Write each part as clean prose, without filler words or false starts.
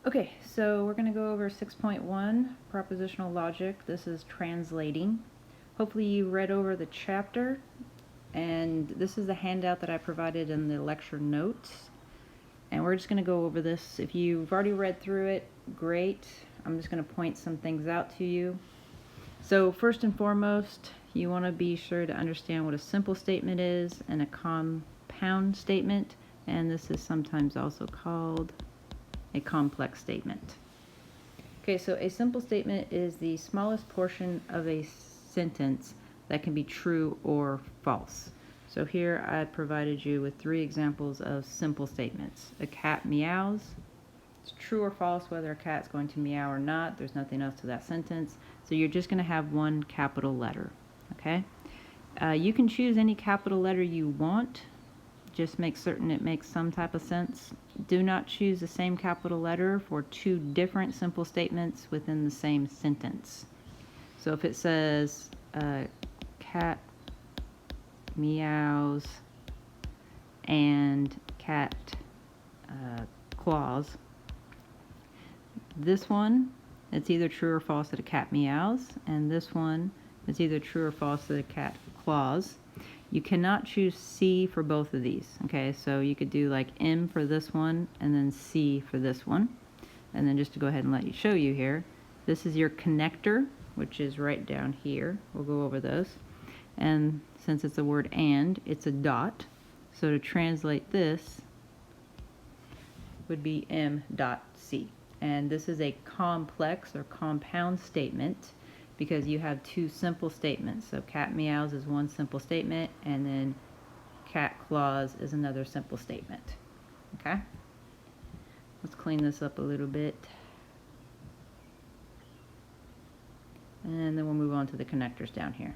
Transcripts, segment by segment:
Okay, so we're going to go over 6.1, propositional logic. This is translating. Hopefully you read over the chapter, and this is the handout that I provided in the lecture notes. And we're just going to go over this. If you've already read through it, great. I'm just going to point some things out to you. So first and foremost, you want to be sure to understand what a simple statement is and a compound statement. And this is sometimes also called a complex statement. Okay, so a simple statement is the smallest portion of a sentence that can be true or false. So here I provided you with 3 examples of simple statements. A cat meows. It's true or false whether a cat's going to meow or not. There's nothing else to that sentence. So you're just going to have one capital letter. Okay? You can choose any capital letter you want. Just make certain it makes some type of sense. Do not choose the same capital letter for 2 different simple statements within the same sentence. So if it says cat meows and cat claws, this one, it's either true or false that a cat meows, and this one, it's either true or false that a cat claws. You cannot choose C for both of these, okay? So you could do like M for this one and then C for this one. And then just to go ahead and show you here, this is your connector, which is right down here. We'll go over those. And since it's a word and, it's a dot. So to translate this would be M dot C. And this is a complex or compound statement, because you have 2 simple statements. So cat meows is one simple statement, and then cat claws is another simple statement. Okay? Let's clean this up a little bit. And then we'll move on to the connectors down here.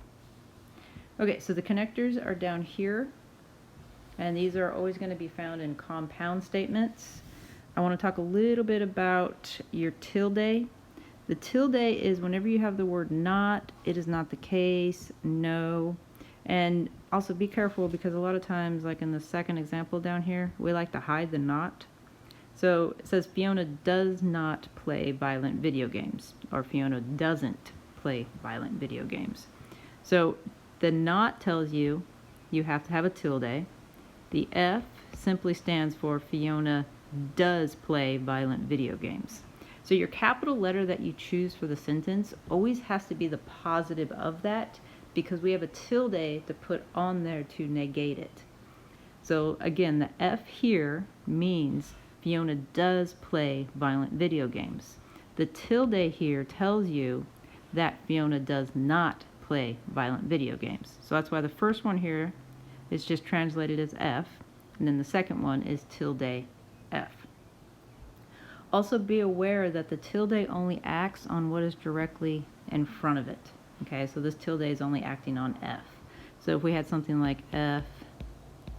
Okay, so the connectors are down here, and these are always going to be found in compound statements. I want to talk a little bit about your tilde. The tilde is whenever you have the word not, it is not the case, no. And also be careful, because a lot of times, like in the second example down here, we like to hide the not. So it says Fiona does not play violent video games, or Fiona doesn't play violent video games. So the not tells you you have to have a tilde. The F simply stands for Fiona does play violent video games. So your capital letter that you choose for the sentence always has to be the positive of that, because we have a tilde to put on there to negate it. So again, the F here means Fiona does play violent video games. The tilde here tells you that Fiona does not play violent video games. So that's why the first one here is just translated as F, and then the second one is tilde F. Also be aware that the tilde only acts on what is directly in front of it. Okay, so this tilde is only acting on F. So if we had something like F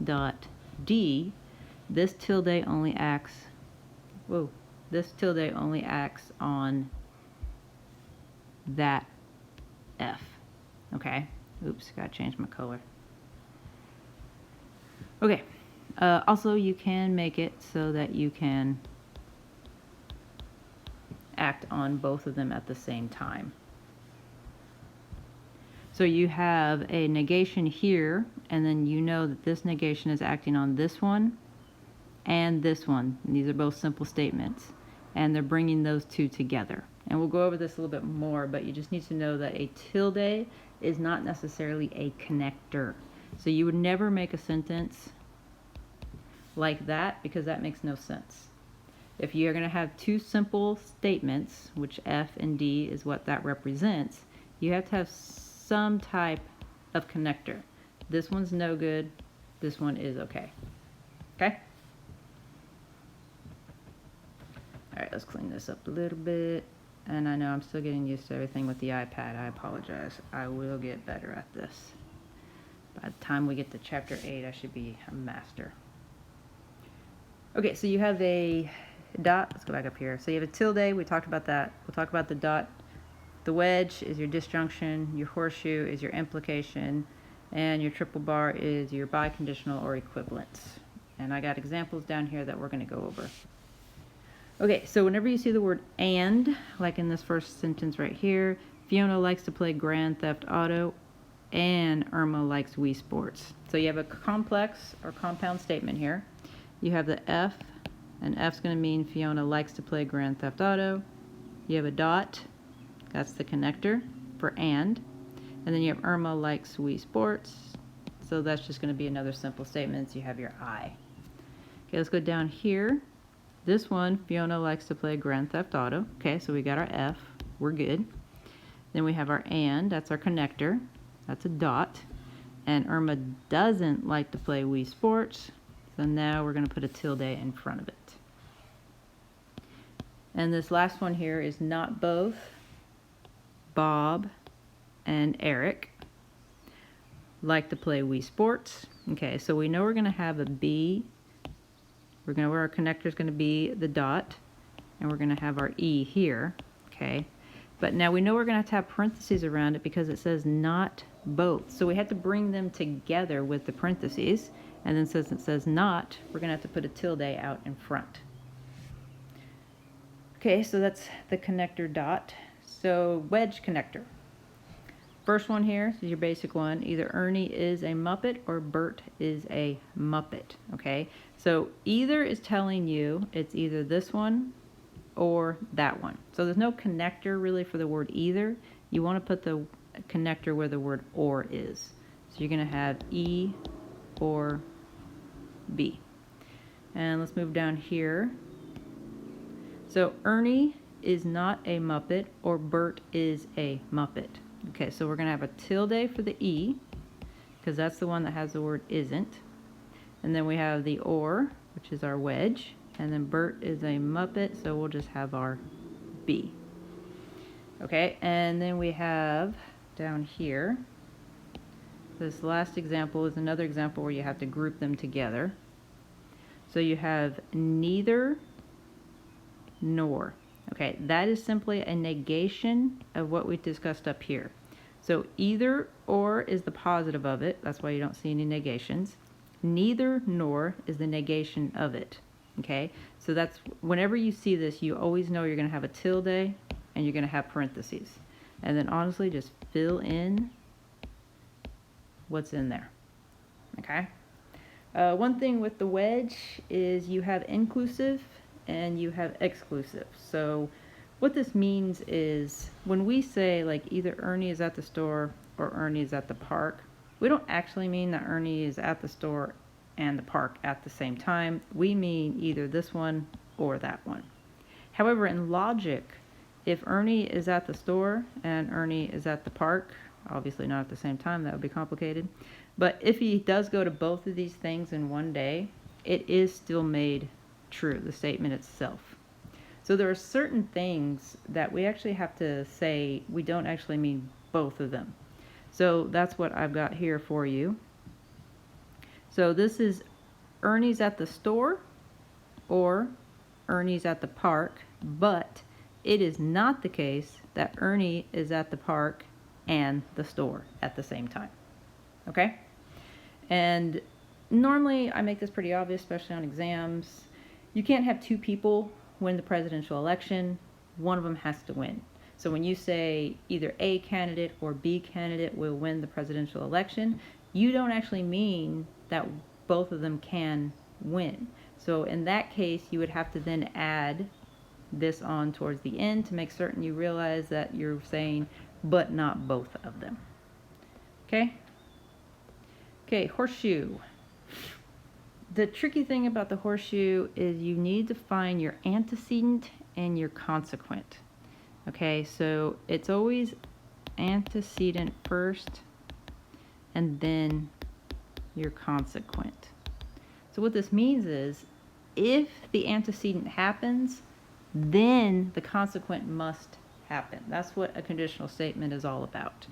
dot D, this tilde only acts, this tilde only acts on that F. Okay, oops, gotta change my color. Okay, also you can make it so that you can act on both of them at the same time. So you have a negation here, and then you know that this negation is acting on this one and this one. And these are both simple statements, and they're bringing those 2 together. And we'll go over this a little bit more, but you just need to know that a tilde is not necessarily a connector. So you would never make a sentence like that, because that makes no sense. If you're going to have 2 simple statements, which F and D is what that represents, you have to have some type of connector. This one's no good, this one is okay. Okay? Alright, let's clean this up a little bit. And I know I'm still getting used to everything with the iPad. I apologize. I will get better at this. By the time we get to chapter 8, I should be a master. Okay, so you have a dot. Let's go back up here. So you have a tilde. We talked about that. We'll talk about the dot. The wedge is your disjunction. Your horseshoe is your implication. And your triple bar is your biconditional or equivalence. And I got examples down here that we're going to go over. Okay, so whenever you see the word and, like in this first sentence right here, Fiona likes to play Grand Theft Auto and Irma likes Wii Sports. So you have a complex or compound statement here. You have the F, and F's going to mean Fiona likes to play Grand Theft Auto. You have a dot, that's the connector for and then you have Irma likes Wii Sports. So that's just going to be another simple statement. So you have your I. Okay, let's go down here. This one, Fiona likes to play Grand Theft Auto. Okay, so we got our F. We're good. Then we have our and. That's our connector. That's a dot. And Irma doesn't like to play Wii Sports. So now we're going to put a tilde in front of it. And this last one here is not both Bob and Eric like to play Wii Sports. Okay, so we know we're going to have a B. We're going to, where our connector is going to be the dot, and we're going to have our E here. Okay, but now we know we're going to have parentheses around it because it says not both. So we have to bring them together with the parentheses, and then since it says not, we're going to have to put a tilde out in front. Okay, so that's the connector dot. So wedge connector. First one here is your basic one. Either Ernie is a Muppet or Bert is a Muppet. Okay, so either is telling you it's either this one or that one. So there's no connector really for the word either. You want to put the connector where the word or is. So you're going to have E or B. And let's move down here. So Ernie is not a Muppet or Bert is a Muppet. Okay, so we're going to have a tilde for the E, because that's the one that has the word isn't. And then we have the or, which is our wedge. And then Bert is a Muppet, so we'll just have our B. Okay, and then we have down here, this last example is another example where you have to group them together. So you have neither nor. Okay, that is simply a negation of what we discussed up here. So either or is the positive of it. That's why you don't see any negations. Neither nor is the negation of it. Okay, so that's whenever you see this, you always know you're going to have a tilde and you're going to have parentheses. And then honestly, just fill in what's in there. Okay. One thing with the wedge is you have inclusive and you have exclusive. So what this means is when we say like either Ernie is at the store or Ernie is at the park, we don't actually mean that Ernie is at the store and the park at the same time. We mean either this one or that one. However, in logic, if Ernie is at the store and Ernie is at the park, obviously not at the same time, that would be complicated. But if he does go to both of these things in one day, it is still made true, the statement itself. So there are certain things that we actually have to say we don't actually mean both of them. So that's what I've got here for you. So this is Ernie's at the store or Ernie's at the park, but it is not the case that Ernie is at the park and the store at the same time. Okay? And normally I make this pretty obvious, especially on exams. You can't have two people win the presidential election. One of them has to win. So when you say either A candidate or B candidate will win the presidential election, you don't actually mean that both of them can win. So in that case, you would have to then add this on towards the end to make certain you realize that you're saying but not both of them. Okay? Okay, horseshoe. The tricky thing about the horseshoe is you need to find your antecedent and your consequent. Okay, so it's always antecedent first and then your consequent. So what this means is if the antecedent happens, then the consequent must happen. That's what a conditional statement is all about.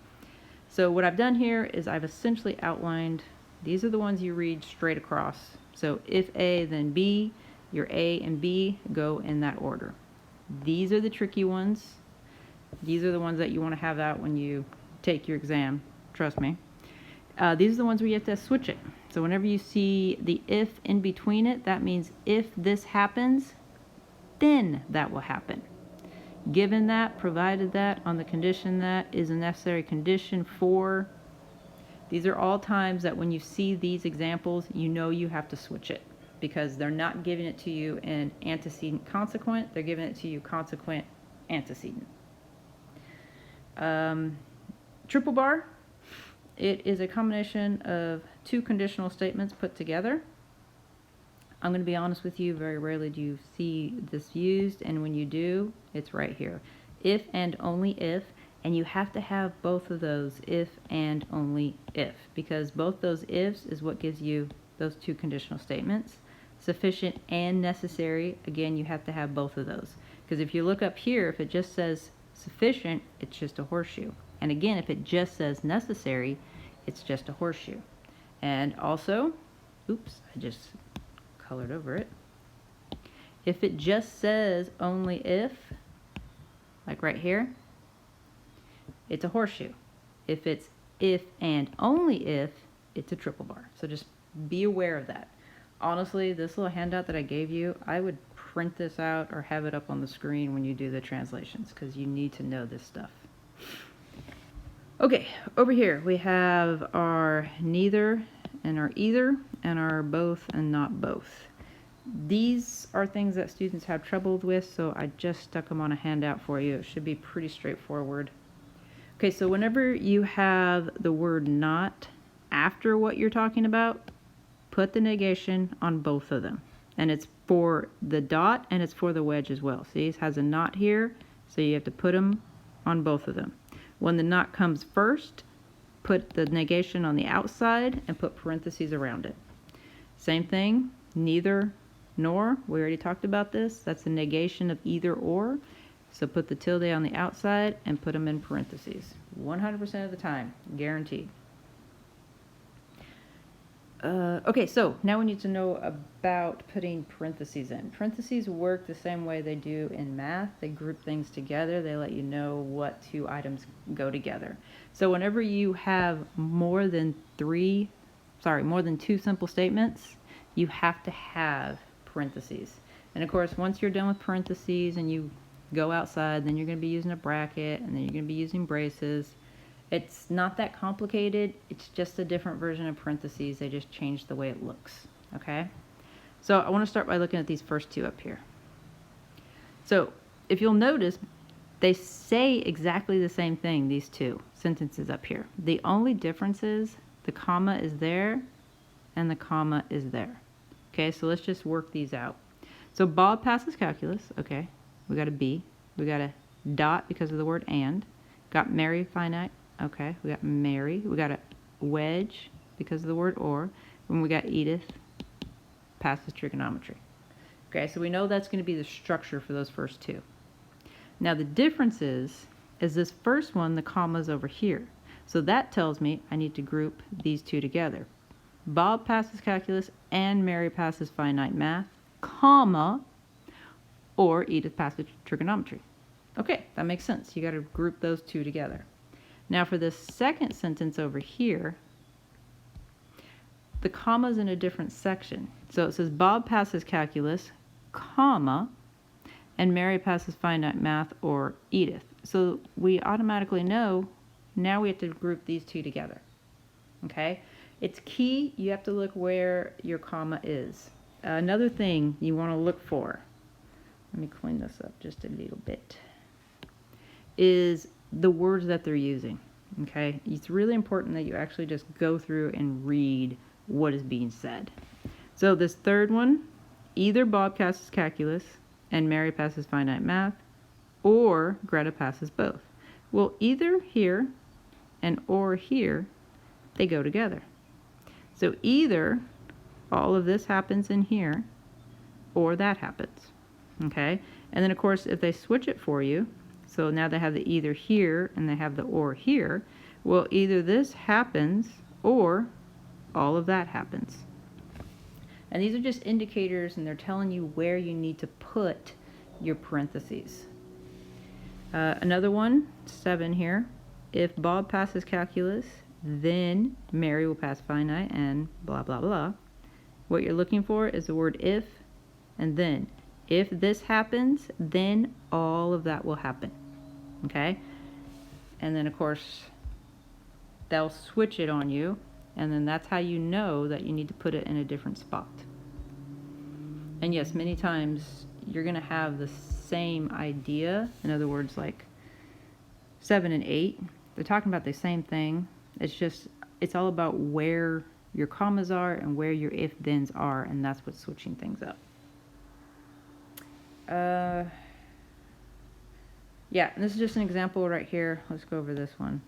So what I've done here is I've essentially outlined, these are the ones you read straight across. So if A, then B, your A and B go in that order. These are the tricky ones. These are the ones that you want to have out when you take your exam, trust me. These are the ones where you have to switch it. So whenever you see the if in between it, that means if this happens, then that will happen. Given that, provided that, on the condition that, is a necessary condition for. These are all times that when you see these examples, you know you have to switch it, because they're not giving it to you in antecedent consequent, they're giving it to you consequent antecedent. Triple bar, it is a combination of two conditional statements put together. I'm going to be honest with you, very rarely do you see this used, and when you do, it's right here. If and only if, and you have to have both of those, if and only if, because both those ifs is what gives you those two conditional statements. Sufficient and necessary, again, you have to have both of those. Because if you look up here, if it just says sufficient, it's just a horseshoe. And again, if it just says necessary, it's just a horseshoe. And also, oops, I just colored over it. If it just says only if, like right here, it's a horseshoe. If it's if and only if, it's a triple bar. So just be aware of that. Honestly, this little handout that I gave you, I would print this out or have it up on the screen when you do the translations, because you need to know this stuff. Okay, over here we have our neither and our either and our both and not both. These are things that students have trouble with, so I just stuck them on a handout for you. It should be pretty straightforward. Okay, so whenever you have the word not after what you're talking about, put the negation on both of them. And it's for the dot and it's for the wedge as well. See, it has a not here, so you have to put them on both of them. When the not comes first, put the negation on the outside and put parentheses around it. Same thing, neither nor, we already talked about this. That's the negation of either or. So put the tilde on the outside and put them in parentheses. 100% of the time, guaranteed. Okay, so now we need to know about putting parentheses in. Parentheses work the same way they do in math. They group things together. They let you know what two items go together. So whenever you have more than two simple statements, you have to have parentheses. And of course, once you're done with parentheses and you go outside, then you're going to be using a bracket, and then you're going to be using braces. It's not that complicated. It's just a different version of parentheses. They just changed the way it looks. Okay? So I want to start by looking at these first two up here. So if you'll notice, they say exactly the same thing, these two sentences up here. The only difference is the comma is there and the comma is there. Okay, so let's just work these out. So Bob passes calculus. Okay, we got a B. We got a dot because of the word and. Got Mary finite. Okay, we got Mary. We got a wedge because of the word or. And we got Edith passes trigonometry. Okay, so we know that's going to be the structure for those first two. Now the difference is this first one, the comma's over here. So that tells me I need to group these two together. Bob passes calculus and Mary passes finite math, comma, or Edith passes trigonometry. Okay, that makes sense. You got to group those two together. Now for this second sentence over here, the comma's in a different section. So it says Bob passes calculus, comma, and Mary passes finite math or Edith. So we automatically know now we have to group these two together. Okay? It's key, you have to look where your comma is. Another thing you want to look for, let me clean this up just a little bit, is the words that they're using. Okay? It's really important that you actually just go through and read what is being said. So this third one, either Bob passes calculus and Mary passes finite math, or Greta passes both. Well, either here and or here, they go together. So either all of this happens in here, or that happens. Okay? And then of course, if they switch it for you, so now they have the either here and they have the or here, well, either this happens or all of that happens. And these are just indicators, and they're telling you where you need to put your parentheses. Another one, 7 here. If Bob passes calculus, then Mary will pass finite and blah, blah, blah. What you're looking for is the word if and then. If this happens, then all of that will happen. Okay? And then of course, they'll switch it on you, and then that's how you know that you need to put it in a different spot. And yes, many times you're going to have the same idea. In other words, like 7 and 8, they're talking about the same thing. It's just, it's all about where your commas are and where your if-thens are, and that's what's switching things up. Yeah, and this is just an example right here. Let's go over this one.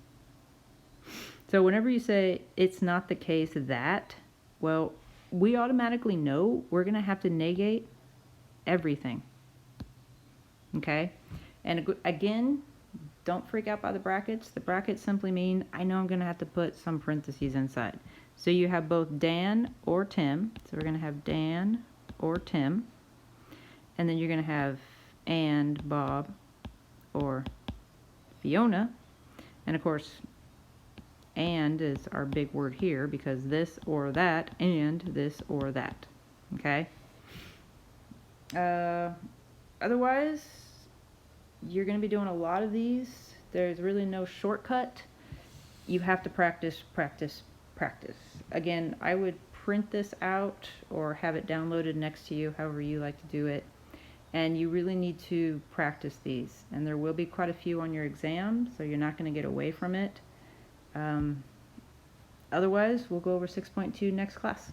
So whenever you say it's not the case that, well, we automatically know we're going to have to negate everything. Okay? And again, don't freak out by the brackets. The brackets simply mean I know I'm going to have to put some parentheses inside. So you have both Dan or Tim. So we're going to have Dan or Tim. And then you're going to have and Bob or Fiona. And of course, and is our big word here because this or that and this or that. Okay? Otherwise, you're going to be doing a lot of these. There's really no shortcut. You have to practice, practice, practice. Again, I would print this out or have it downloaded next to you, however you like to do it. And you really need to practice these. And there will be quite a few on your exam, so you're not going to get away from it. Otherwise, we'll go over 6.2 next class.